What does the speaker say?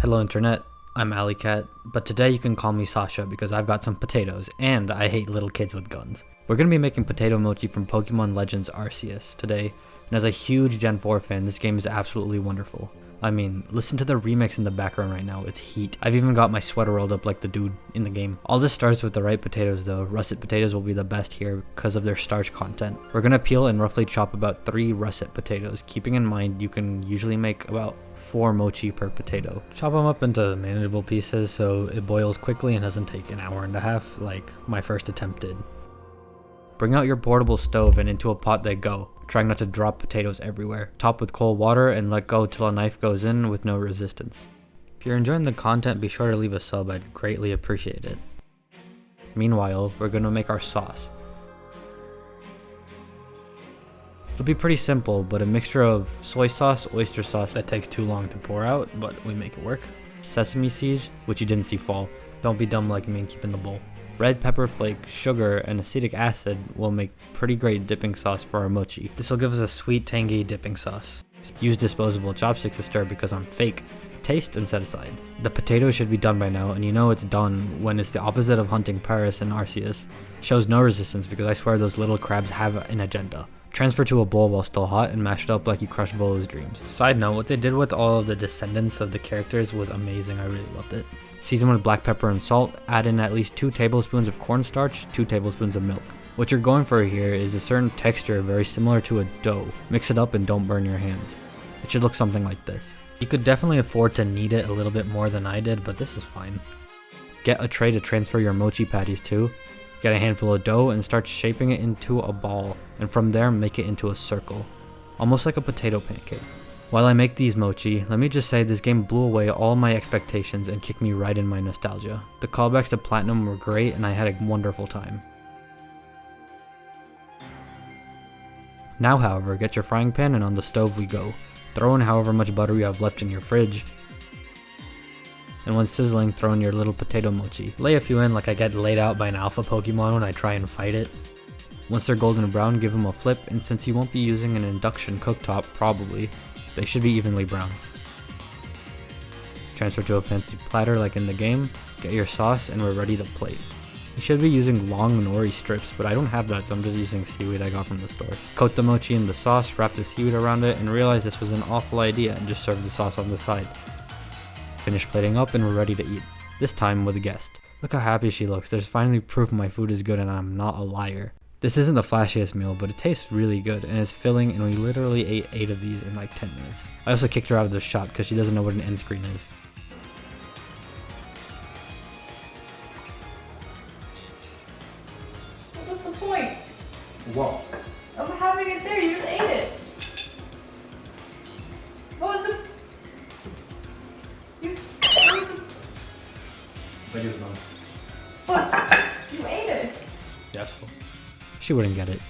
Hello internet, I'm Alleycat, but today you can call me Sasha because I've got some potatoes and I hate little kids with guns. We're going to be making potato mochi from Pokemon Legends Arceus today, and as a huge Gen 4 fan, this game is absolutely wonderful. I mean, listen to the remix in the background right now, it's heat. I've even got my sweater rolled up like the dude in the game. All this starts with the right potatoes though. Russet potatoes will be the best here because of their starch content. We're gonna peel and roughly chop about 3 russet potatoes, keeping in mind you can usually make about 4 mochi per potato. Chop them up into manageable pieces so it boils quickly and doesn't take an hour and a half like my first attempt did. Bring out your portable stove and into a pot they go, trying not to drop potatoes everywhere. Top with cold water and let go till a knife goes in with no resistance. If you're enjoying the content, be sure to leave a sub, I'd greatly appreciate it. Meanwhile, we're gonna make our sauce. It'll be pretty simple, but a mixture of soy sauce, oyster sauce that takes too long to pour out, but we make it work. Sesame seeds, which you didn't see fall. Don't be dumb like me and keep in the bowl. Red pepper flake, sugar, and acetic acid will make pretty great dipping sauce for our mochi. This will give us a sweet, tangy dipping sauce. Use disposable chopsticks to stir because I'm fake. Taste and set aside. The potatoes should be done by now, and you know it's done when it's the opposite of hunting Paris and Arceus. Shows no resistance because I swear those little crabs have an agenda. Transfer to a bowl while still hot and mash it up like you crushed Volo's dreams. Side note, what they did with all of the descendants of the characters was amazing, I really loved it. Season with black pepper and salt, add in at least 2 tablespoons of cornstarch, 2 tablespoons of milk. What you're going for here is a certain texture very similar to a dough. Mix it up and don't burn your hands. It should look something like this. You could definitely afford to knead it a little bit more than I did, but this is fine. Get a tray to transfer your mochi patties to. Get a handful of dough and start shaping it into a ball, and from there make it into a circle, almost like a potato pancake. While I make these mochi, let me just say this game blew away all my expectations and kicked me right in my nostalgia. The callbacks to Platinum were great and I had a wonderful time. Now however, get your frying pan and on the stove we go. Throw in however much butter you have left in your fridge. And when sizzling, throw in your little potato mochi. Lay a few in like I get laid out by an alpha Pokemon when I try and fight it. Once they're golden brown, give them a flip, and since you won't be using an induction cooktop probably, they should be evenly brown. Transfer to a fancy platter like in the game, get your sauce, and we're ready to plate. You should be using long nori strips, but I don't have that, so I'm just using seaweed I got from the store. Coat the mochi in the sauce, wrap the seaweed around it, and realize this was an awful idea and just serve the sauce on the side. Finish plating up and we're ready to eat. This time with a guest. Look how happy she looks. There's finally proof my food is good and I'm not a liar. This isn't the flashiest meal, but it tastes really good and it's filling, and we literally ate 8 of these in like 10 minutes. I also kicked her out of the shop because she doesn't know what an end screen is. What's the point? What? Of having it there, you just ate it. What was the... Video's done. What? You ate it. Yes. She wouldn't get it.